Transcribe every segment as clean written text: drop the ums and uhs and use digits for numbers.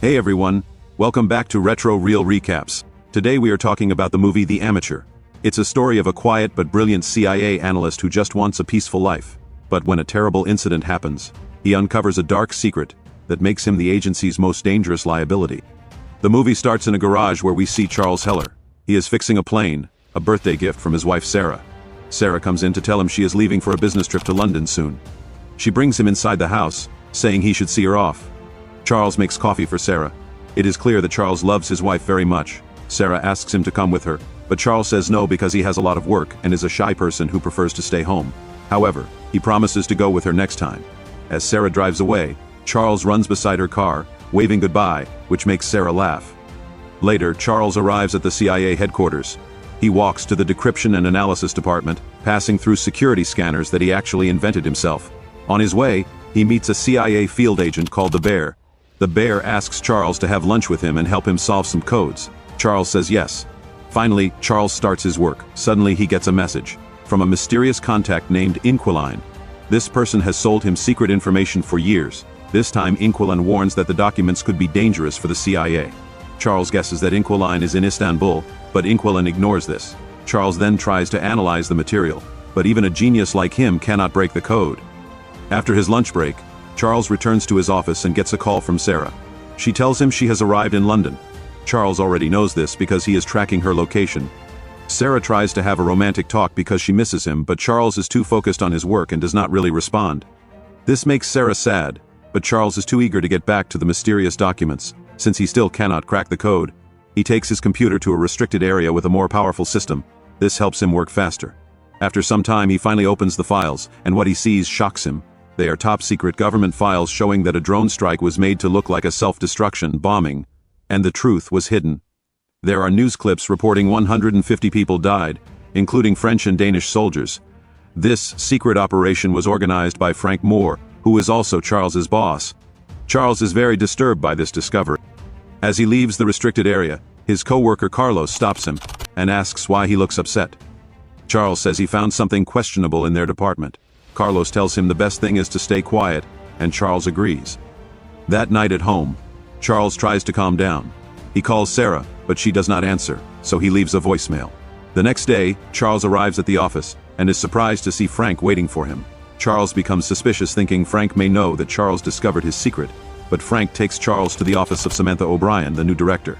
Hey everyone, welcome back to Retro Real Recaps. Today we are talking about the movie The Amateur. It's a story of a quiet but brilliant CIA analyst who just wants a peaceful life. But when a terrible incident happens, he uncovers a dark secret that makes him the agency's most dangerous liability. The movie starts in a garage where we see Charles Heller. He is fixing a plane, a birthday gift from his wife Sarah. Sarah comes in to tell him she is leaving for a business trip to London soon. She brings him inside the house, saying he should see her off. Charles makes coffee for Sarah. It is clear that Charles loves his wife very much. Sarah asks him to come with her, but Charles says no because he has a lot of work and is a shy person who prefers to stay home. However, he promises to go with her next time. As Sarah drives away, Charles runs beside her car, waving goodbye, which makes Sarah laugh. Later, Charles arrives at the CIA headquarters. He walks to the decryption and analysis department, passing through security scanners that he actually invented himself. On his way, he meets a CIA field agent called the Bear. The Bear asks Charles to have lunch with him and help him solve some codes. Charles says yes. Finally, Charles starts his work. Suddenly he gets a message from a mysterious contact named Inquiline. This person has sold him secret information for years. This time Inquiline warns that the documents could be dangerous for the CIA. Charles guesses that Inquiline is in Istanbul, but Inquiline ignores this. Charles then tries to analyze the material, but even a genius like him cannot break the code. After his lunch break, Charles returns to his office and gets a call from Sarah. She tells him she has arrived in London. Charles already knows this because he is tracking her location. Sarah tries to have a romantic talk because she misses him, but Charles is too focused on his work and does not really respond. This makes Sarah sad, but Charles is too eager to get back to the mysterious documents, since he still cannot crack the code. He takes his computer to a restricted area with a more powerful system. This helps him work faster. After some time he finally opens the files, and what he sees shocks him. They are top-secret government files showing that a drone strike was made to look like a self-destruction bombing, and the truth was hidden. There are news clips reporting 150 people died, including French and Danish soldiers. This secret operation was organized by Frank Moore, who is also Charles's boss. Charles is very disturbed by this discovery. As he leaves the restricted area, his co-worker Carlos stops him and asks why he looks upset. Charles says he found something questionable in their department. Carlos tells him the best thing is to stay quiet, and Charles agrees. That night at home, Charles tries to calm down. He calls Sarah, but she does not answer, so he leaves a voicemail. The next day, Charles arrives at the office and is surprised to see Frank waiting for him. Charles becomes suspicious, thinking Frank may know that Charles discovered his secret, but Frank takes Charles to the office of Samantha O'Brien, the new director.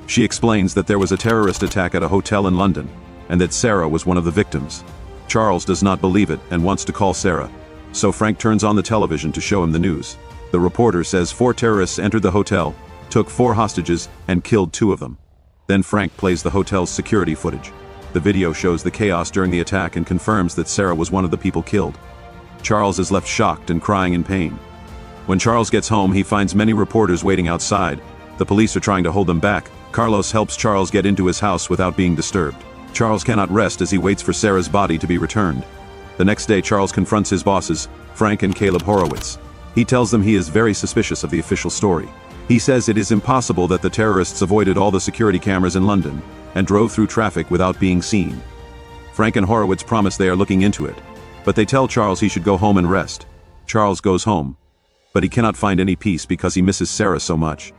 She explains that there was a terrorist attack at a hotel in London, and that Sarah was one of the victims. Charles does not believe it and wants to call Sarah, so Frank turns on the television to show him the news. The reporter says 4 terrorists entered the hotel, took 4 hostages, and killed 2 of them. Then Frank plays the hotel's security footage. The video shows the chaos during the attack and confirms that Sarah was one of the people killed. Charles is left shocked and crying in pain. When Charles gets home, he finds many reporters waiting outside. The police are trying to hold them back. Carlos helps Charles get into his house without being disturbed. Charles cannot rest as he waits for Sarah's body to be returned. The next day, Charles confronts his bosses, Frank and Caleb Horowitz. He tells them he is very suspicious of the official story. He says it is impossible that the terrorists avoided all the security cameras in London and drove through traffic without being seen. Frank and Horowitz promise they are looking into it, but they tell Charles he should go home and rest. Charles goes home, but he cannot find any peace because he misses Sarah so much.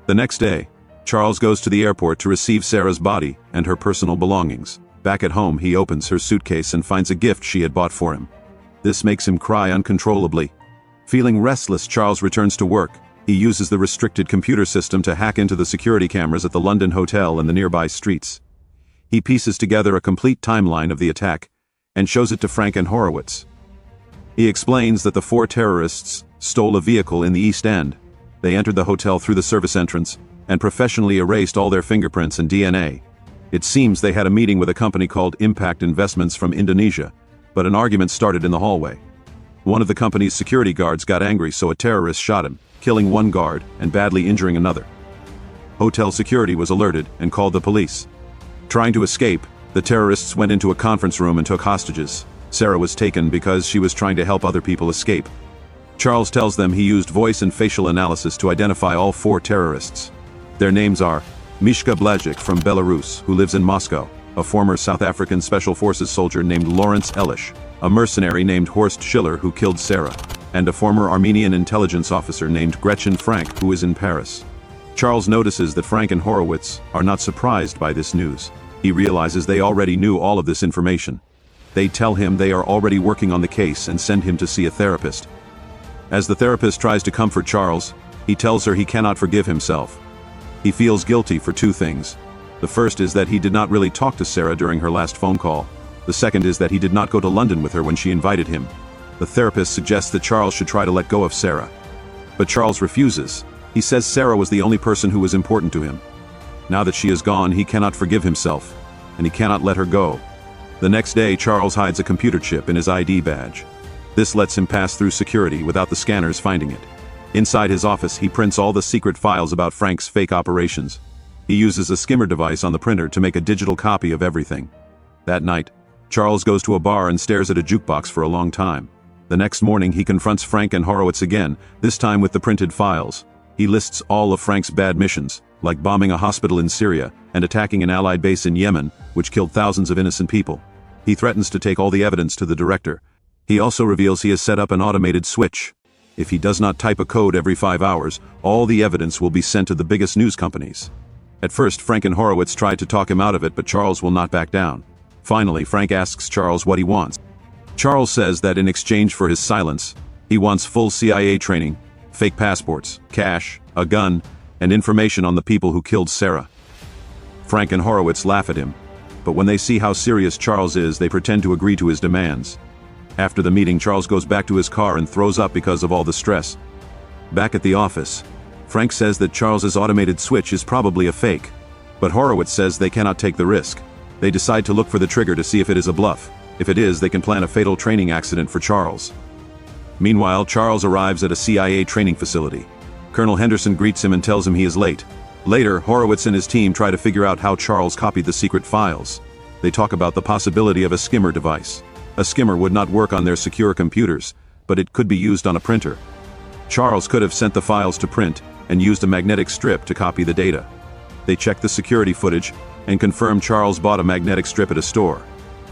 The next day, Charles goes to the airport to receive Sarah's body and her personal belongings. Back at home, he opens her suitcase and finds a gift she had bought for him. This makes him cry uncontrollably. Feeling restless, Charles returns to work. He uses the restricted computer system to hack into the security cameras at the London hotel and the nearby streets. He pieces together a complete timeline of the attack and shows it to Frank and Horowitz. He explains that the 4 terrorists stole a vehicle in the East End. They entered the hotel through the service entrance and professionally erased all their fingerprints and DNA. It seems they had a meeting with a company called Impact Investments from Indonesia, but an argument started in the hallway. One of the company's security guards got angry, so a terrorist shot him, killing 1 guard and badly injuring another. Hotel security was alerted and called the police. Trying to escape, the terrorists went into a conference room and took hostages. Sarah was taken because she was trying to help other people escape. Charles tells them he used voice and facial analysis to identify all 4 terrorists. Their names are Mishka from Belarus, who lives in Moscow, a former South African Special Forces soldier named Lawrence Elish, a mercenary named Horst Schiller who killed Sarah, and a former Armenian intelligence officer named Gretchen Frank who is in Paris. Charles notices that Frank and Horowitz are not surprised by this news. He realizes they already knew all of this information. They tell him they are already working on the case and send him to see a therapist. As the therapist tries to comfort Charles, he tells her he cannot forgive himself. He feels guilty for two things. The first is that he did not really talk to Sarah during her last phone call. The second is that he did not go to London with her when she invited him. The therapist suggests that Charles should try to let go of Sarah. But Charles refuses. He says Sarah was the only person who was important to him. Now that she is gone, he cannot forgive himself, and he cannot let her go. The next day, Charles hides a computer chip in his ID badge. This lets him pass through security without the scanners finding it. Inside his office, he prints all the secret files about Frank's fake operations. He uses a skimmer device on the printer to make a digital copy of everything. That night, Charles goes to a bar and stares at a jukebox for a long time. The next morning, he confronts Frank and Horowitz again, this time with the printed files. He lists all of Frank's bad missions, like bombing a hospital in Syria and attacking an Allied base in Yemen, which killed thousands of innocent people. He threatens to take all the evidence to the director. He also reveals he has set up an automated switch. If he does not type a code every 5 hours, all the evidence will be sent to the biggest news companies. At first, Frank and Horowitz try to talk him out of it, but Charles will not back down. Finally, Frank asks Charles what he wants. Charles says that in exchange for his silence, he wants full CIA training, fake passports, cash, a gun, and information on the people who killed Sarah. Frank and Horowitz laugh at him, but when they see how serious Charles is, they pretend to agree to his demands. After the meeting, Charles goes back to his car and throws up because of all the stress. Back at the office, Frank says that Charles's automated switch is probably a fake, but Horowitz says they cannot take the risk. They decide to look for the trigger to see if it is a bluff. If it is, they can plan a fatal training accident for Charles. Meanwhile, Charles arrives at a CIA training facility. Colonel Henderson greets him and tells him he is late. Later, Horowitz and his team try to figure out how Charles copied the secret files. They talk about the possibility of a skimmer device. A skimmer would not work on their secure computers, but it could be used on a printer. Charles could have sent the files to print and used a magnetic strip to copy the data. They check the security footage and confirm Charles bought a magnetic strip at a store,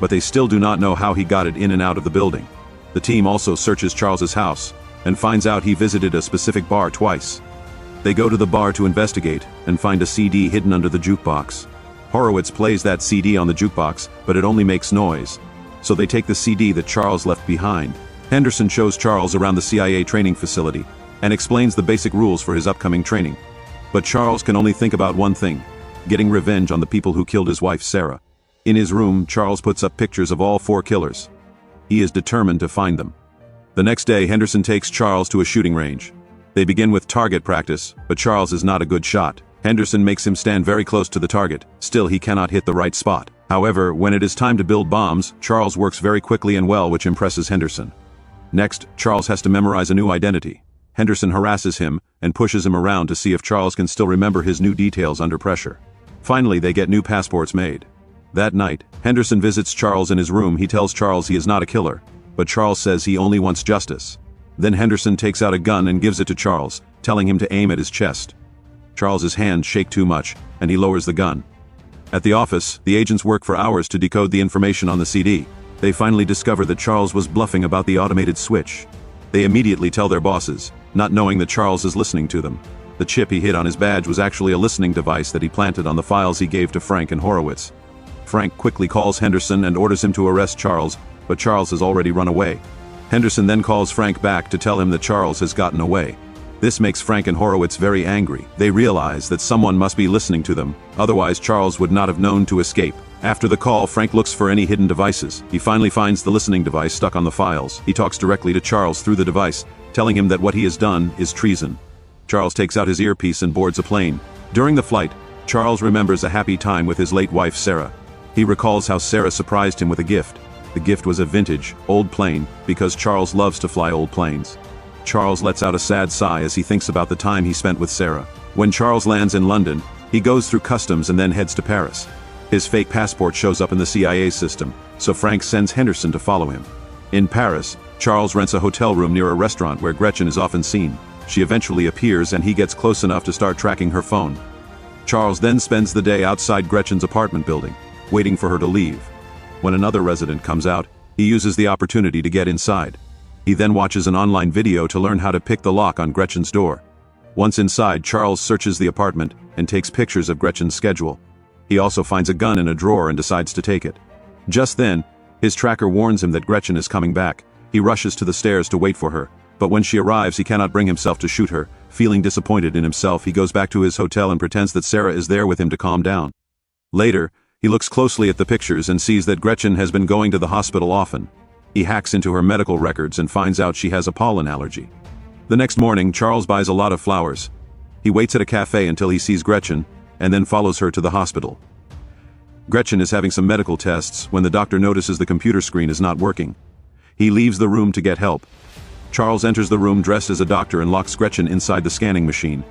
but they still do not know how he got it in and out of the building. The team also searches Charles's house and finds out he visited a specific bar twice. They go to the bar to investigate and find a CD hidden under the jukebox. Horowitz plays that CD on the jukebox, but it only makes noise, so they take the CD that Charles left behind. Henderson shows Charles around the CIA training facility and explains the basic rules for his upcoming training. But Charles can only think about one thing: getting revenge on the people who killed his wife Sarah. In his room, Charles puts up pictures of all 4 killers. He is determined to find them. The next day, Henderson takes Charles to a shooting range. They begin with target practice, but Charles is not a good shot. Henderson makes him stand very close to the target. Still, he cannot hit the right spot. However, when it is time to build bombs, Charles works very quickly and well, which impresses Henderson. Next, Charles has to memorize a new identity. Henderson harasses him and pushes him around to see if Charles can still remember his new details under pressure. Finally, they get new passports made. That night, Henderson visits Charles in his room. He tells Charles he is not a killer, but Charles says he only wants justice. Then Henderson takes out a gun and gives it to Charles, telling him to aim at his chest. Charles's hands shake too much, and he lowers the gun. At the office, the agents work for hours to decode the information on the CD. They finally discover that Charles was bluffing about the automated switch. They immediately tell their bosses, not knowing that Charles is listening to them. The chip he hid on his badge was actually a listening device that he planted on the files he gave to Frank and Horowitz. Frank quickly calls Henderson and orders him to arrest Charles, but Charles has already run away. Henderson then calls Frank back to tell him that Charles has gotten away. This makes Frank and Horowitz very angry. They realize that someone must be listening to them, otherwise Charles would not have known to escape. After the call, Frank looks for any hidden devices. He finally finds the listening device stuck on the files. He talks directly to Charles through the device, telling him that what he has done is treason. Charles takes out his earpiece and boards a plane. During the flight, Charles remembers a happy time with his late wife Sarah. He recalls how Sarah surprised him with a gift. The gift was a vintage, old plane, because Charles loves to fly old planes. Charles lets out a sad sigh as he thinks about the time he spent with Sarah. When Charles lands in London, he goes through customs and then heads to Paris. His fake passport shows up in the CIA system, so Frank sends Henderson to follow him. In Paris, Charles rents a hotel room near a restaurant where Gretchen is often seen. She eventually appears and he gets close enough to start tracking her phone. Charles then spends the day outside Gretchen's apartment building, waiting for her to leave. When another resident comes out, he uses the opportunity to get inside. He then watches an online video to learn how to pick the lock on Gretchen's door. Once inside, Charles searches the apartment and takes pictures of Gretchen's schedule. He also finds a gun in a drawer and decides to take it. Just then, his tracker warns him that Gretchen is coming back. He rushes to the stairs to wait for her, but when she arrives he cannot bring himself to shoot her. Feeling disappointed in himself, he goes back to his hotel and pretends that Sarah is there with him to calm down. Later, he looks closely at the pictures and sees that Gretchen has been going to the hospital often. He hacks into her medical records and finds out she has a pollen allergy. The next morning, Charles buys a lot of flowers. He waits at a cafe until he sees Gretchen, and then follows her to the hospital. Gretchen is having some medical tests when the doctor notices the computer screen is not working. He leaves the room to get help. Charles enters the room dressed as a doctor and locks Gretchen inside the scanning machine.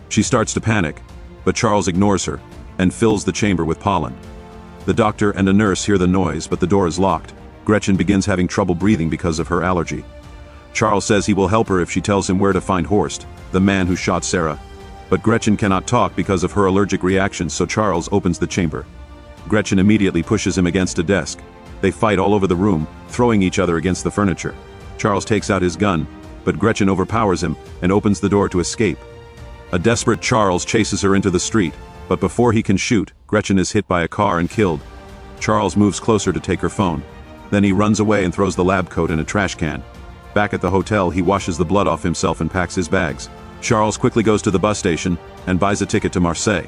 She starts to panic, but Charles ignores her and fills the chamber with pollen. The doctor and a nurse hear the noise, but the door is locked. Gretchen begins having trouble breathing because of her allergy. Charles says he will help her if she tells him where to find Horst, the man who shot Sarah. But Gretchen cannot talk because of her allergic reactions, so Charles opens the chamber. Gretchen immediately pushes him against a desk. They fight all over the room, throwing each other against the furniture. Charles takes out his gun, but Gretchen overpowers him and opens the door to escape. A desperate Charles chases her into the street, but before he can shoot, Gretchen is hit by a car and killed. Charles moves closer to take her phone. Then he runs away and throws the lab coat in a trash can. Back at the hotel, he washes the blood off himself and packs his bags. Charles quickly goes to the bus station and buys a ticket to Marseille.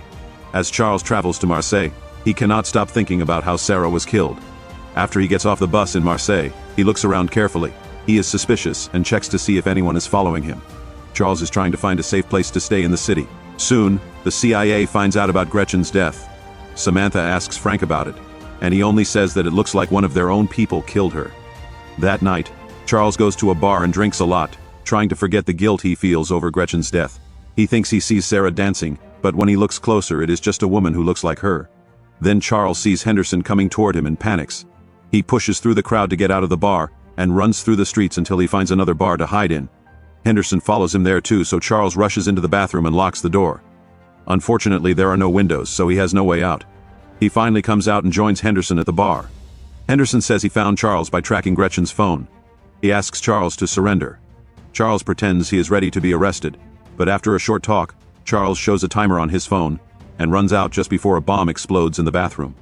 As Charles travels to Marseille, he cannot stop thinking about how Sarah was killed. After he gets off the bus in Marseille, he looks around carefully. He is suspicious and checks to see if anyone is following him. Charles is trying to find a safe place to stay in the city. Soon, the CIA finds out about Gretchen's death. Samantha asks Frank about it, and he only says that it looks like one of their own people killed her. That night, Charles goes to a bar and drinks a lot, trying to forget the guilt he feels over Gretchen's death. He thinks he sees Sarah dancing, but when he looks closer, it is just a woman who looks like her. Then Charles sees Henderson coming toward him and panics. He pushes through the crowd to get out of the bar and runs through the streets until he finds another bar to hide in. Henderson follows him there too, so Charles rushes into the bathroom and locks the door. Unfortunately, there are no windows, so he has no way out. He finally comes out and joins Henderson at the bar. Henderson says he found Charles by tracking Gretchen's phone. He asks Charles to surrender. Charles pretends he is ready to be arrested, but after a short talk, Charles shows a timer on his phone and runs out just before a bomb explodes in the bathroom.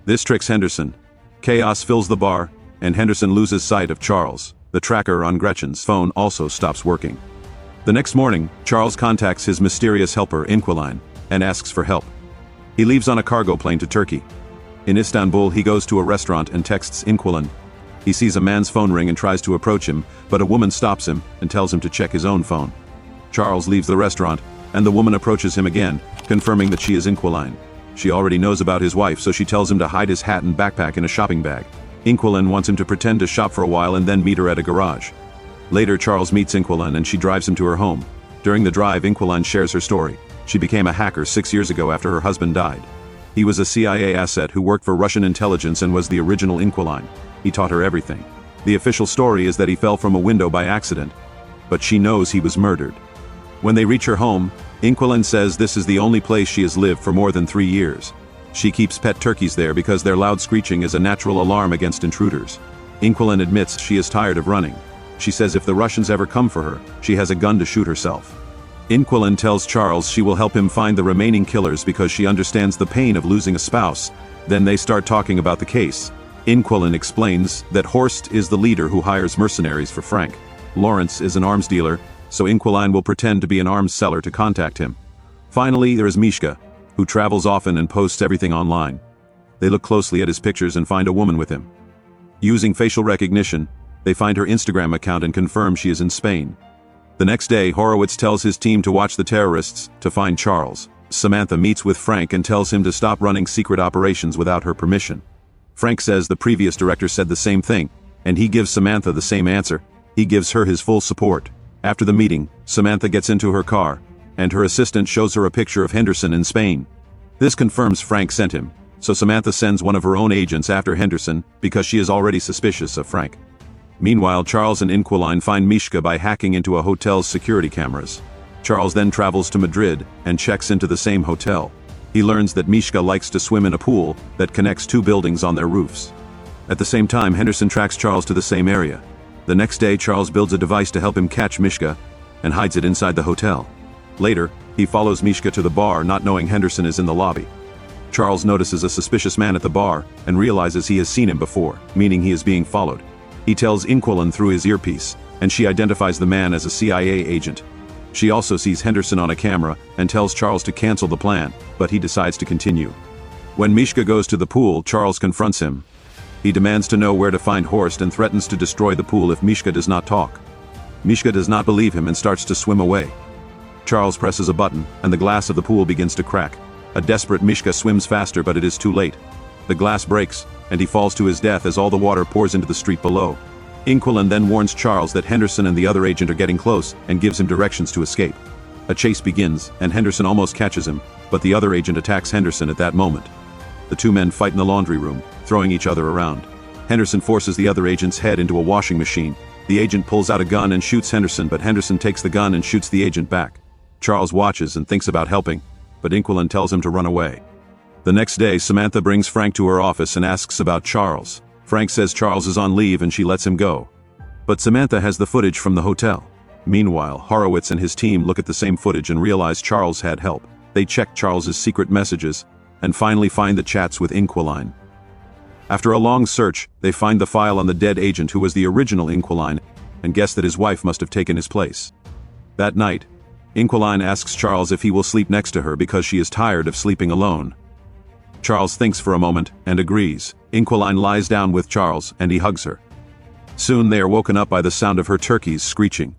This tricks Henderson. Chaos fills the bar, and Henderson loses sight of Charles. The tracker on Gretchen's phone also stops working. The next morning, Charles contacts his mysterious helper, Inquiline, and asks for help. He leaves on a cargo plane to Turkey. In Istanbul, he goes to a restaurant and texts Inquiline. He sees a man's phone ring and tries to approach him, but a woman stops him and tells him to check his own phone. Charles leaves the restaurant, and the woman approaches him again, confirming that she is Inquiline. She already knows about his wife, so she tells him to hide his hat and backpack in a shopping bag. Inquiline wants him to pretend to shop for a while and then meet her at a garage. Later, Charles meets Inquiline and she drives him to her home. During the drive, Inquiline shares her story. She became a hacker 6 years ago after her husband died. He was a CIA asset who worked for Russian intelligence and was the original Inquiline. He taught her everything. The official story is that he fell from a window by accident, but she knows he was murdered. When they reach her home, Inquiline says this is the only place she has lived for more than 3 years. She keeps pet turkeys there because their loud screeching is a natural alarm against intruders. Inquiline admits she is tired of running. She says if the Russians ever come for her, she has a gun to shoot herself. Inquiline tells Charles she will help him find the remaining killers because she understands the pain of losing a spouse. Then they start talking about the case. Inquiline explains that Horst is the leader who hires mercenaries for Frank. Lawrence is an arms dealer, so Inquiline will pretend to be an arms seller to contact him. Finally, there is Mishka, who travels often and posts everything online. They look closely at his pictures and find a woman with him. Using facial recognition, they find her Instagram account and confirm she is in Spain. The next day, Horowitz tells his team to watch the terrorists to find Charles. Samantha meets with Frank and tells him to stop running secret operations without her permission. Frank says the previous director said the same thing, and he gives Samantha the same answer. He gives her his full support. After the meeting, Samantha gets into her car, and her assistant shows her a picture of Henderson in Spain. This confirms Frank sent him, so Samantha sends one of her own agents after Henderson because she is already suspicious of Frank. Meanwhile, Charles and Inquiline find Mishka by hacking into a hotel's security cameras. Charles then travels to Madrid and checks into the same hotel. He learns that Mishka likes to swim in a pool that connects 2 buildings on their roofs. At the same time, Henderson tracks Charles to the same area. The next day, Charles builds a device to help him catch Mishka and hides it inside the hotel. Later, he follows Mishka to the bar not knowing Henderson is in the lobby. Charles notices a suspicious man at the bar and realizes he has seen him before, meaning he is being followed. He tells Inquilin through his earpiece, and she identifies the man as a CIA agent. She also sees Henderson on a camera and tells Charles to cancel the plan, but he decides to continue. When Mishka goes to the pool, Charles confronts him. He demands to know where to find Horst and threatens to destroy the pool if Mishka does not talk. Mishka does not believe him and starts to swim away. Charles presses a button, and the glass of the pool begins to crack. A desperate Mishka swims faster, but it is too late. The glass breaks, and he falls to his death as all the water pours into the street below. Inquilin then warns Charles that Henderson and the other agent are getting close and gives him directions to escape. A chase begins, and Henderson almost catches him, but the other agent attacks Henderson at that moment. The two men fight in the laundry room, throwing each other around. Henderson forces the other agent's head into a washing machine. The agent pulls out a gun and shoots Henderson, but Henderson takes the gun and shoots the agent back. Charles watches and thinks about helping, but Inquilin tells him to run away. The next day, Samantha brings Frank to her office and asks about Charles. Frank says Charles is on leave and she lets him go. But Samantha has the footage from the hotel. Meanwhile, Horowitz and his team look at the same footage and realize Charles had help. They check Charles's secret messages and finally find the chats with Inquilin. After a long search, they find the file on the dead agent who was the original Inquilin and guess that his wife must have taken his place. That night, Inquilin asks Charles if he will sleep next to her because she is tired of sleeping alone. Charles thinks for a moment and agrees. Inquilin lies down with Charles and he hugs her. Soon they are woken up by the sound of her turkeys screeching.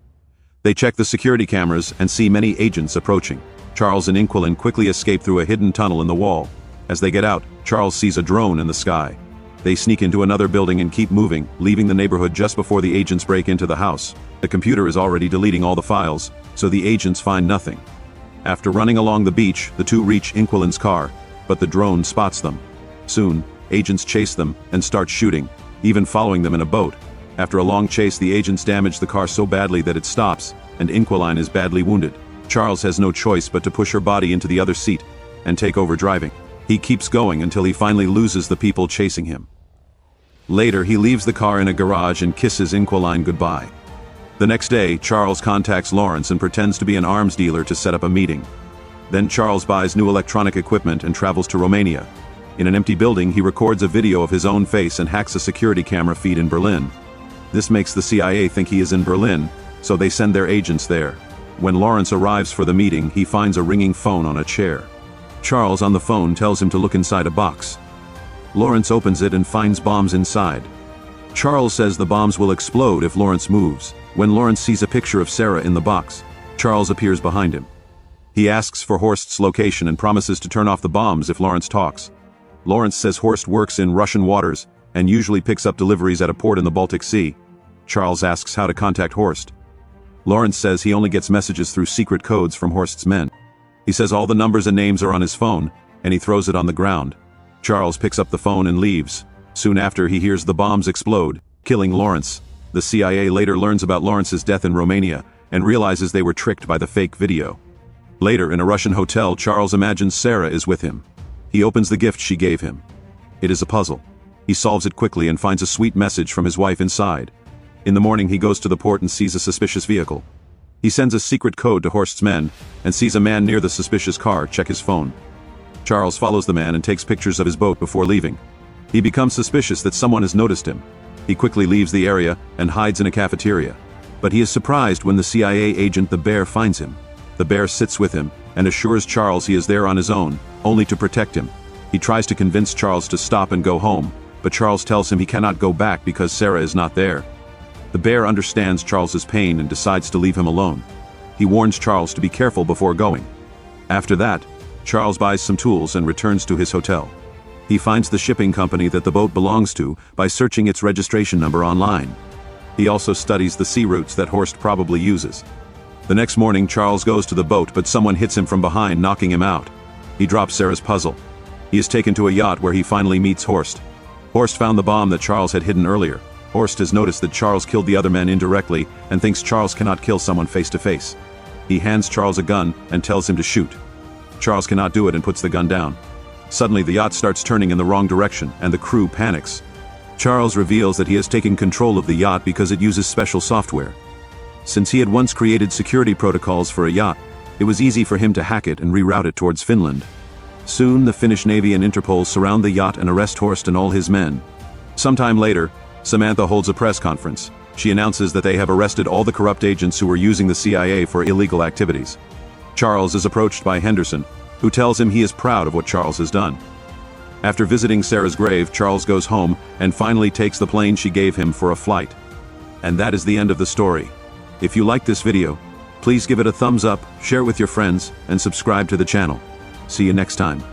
They check the security cameras and see many agents approaching. Charles and Inquilin quickly escape through a hidden tunnel in the wall. As they get out, Charles sees a drone in the sky. They sneak into another building and keep moving, leaving the neighborhood just before the agents break into the house. The computer is already deleting all the files, so the agents find nothing. After running along the beach, the two reach Inquilin's car, but the drone spots them. Soon, agents chase them and start shooting, even following them in a boat. After a long chase, the agents damage the car so badly that it stops, and Inquilin is badly wounded. Charles has no choice but to push her body into the other seat and take over driving. He keeps going until he finally loses the people chasing him. Later, he leaves the car in a garage and kisses Inquilin goodbye. The next day, Charles contacts Lawrence and pretends to be an arms dealer to set up a meeting. Then Charles buys new electronic equipment and travels to Romania. In an empty building, he records a video of his own face and hacks a security camera feed in Berlin. This makes the CIA think he is in Berlin, so they send their agents there. When Lawrence arrives for the meeting, he finds a ringing phone on a chair. Charles on the phone tells him to look inside a box. Lawrence opens it and finds bombs inside. Charles says the bombs will explode if Lawrence moves. When Lawrence sees a picture of Sarah in the box, Charles appears behind him. He asks for Horst's location and promises to turn off the bombs if Lawrence talks. Lawrence says Horst works in Russian waters and usually picks up deliveries at a port in the Baltic Sea. Charles asks how to contact Horst. Lawrence says he only gets messages through secret codes from Horst's men. He says all the numbers and names are on his phone, and he throws it on the ground. Charles picks up the phone and leaves. Soon after, he hears the bombs explode, killing Lawrence. The CIA later learns about Lawrence's death in Romania and realizes they were tricked by the fake video. Later, in a Russian hotel, Charles imagines Sarah is with him. He opens the gift she gave him. It is a puzzle. He solves it quickly and finds a sweet message from his wife inside. In the morning, he goes to the port and sees a suspicious vehicle. He sends a secret code to Horst's men and sees a man near the suspicious car check his phone. Charles follows the man and takes pictures of his boat before leaving. He becomes suspicious that someone has noticed him. He quickly leaves the area and hides in a cafeteria. But he is surprised when the CIA agent the Bear finds him. The Bear sits with him and assures Charles he is there on his own, only to protect him. He tries to convince Charles to stop and go home, but Charles tells him he cannot go back because Sarah is not there. The Bear understands Charles's pain and decides to leave him alone. He warns Charles to be careful before going. After that, Charles buys some tools and returns to his hotel. He finds the shipping company that the boat belongs to by searching its registration number online. He also studies the sea routes that Horst probably uses. The next morning, Charles goes to the boat, but someone hits him from behind, knocking him out. He drops Sarah's puzzle. He is taken to a yacht where he finally meets Horst. Horst found the bomb that Charles had hidden earlier. Horst has noticed that Charles killed the other men indirectly and thinks Charles cannot kill someone face to face. He hands Charles a gun and tells him to shoot. Charles cannot do it and puts the gun down. Suddenly, the yacht starts turning in the wrong direction and the crew panics. Charles reveals that he has taken control of the yacht because it uses special software. Since he had once created security protocols for a yacht, It was easy for him to hack it and reroute it towards Finland. Soon, the Finnish Navy and Interpol surround the yacht and arrest Horst and all his men. Sometime later, Samantha holds a press conference. She announces that they have arrested all the corrupt agents who were using the CIA for illegal activities. Charles is approached by Henderson, who tells him he is proud of what Charles has done. After visiting Sarah's grave, Charles goes home and finally takes the plane she gave him for a flight. And that is the end of the story. If you like this video, please give it a thumbs up, share it with your friends, and subscribe to the channel. See you next time.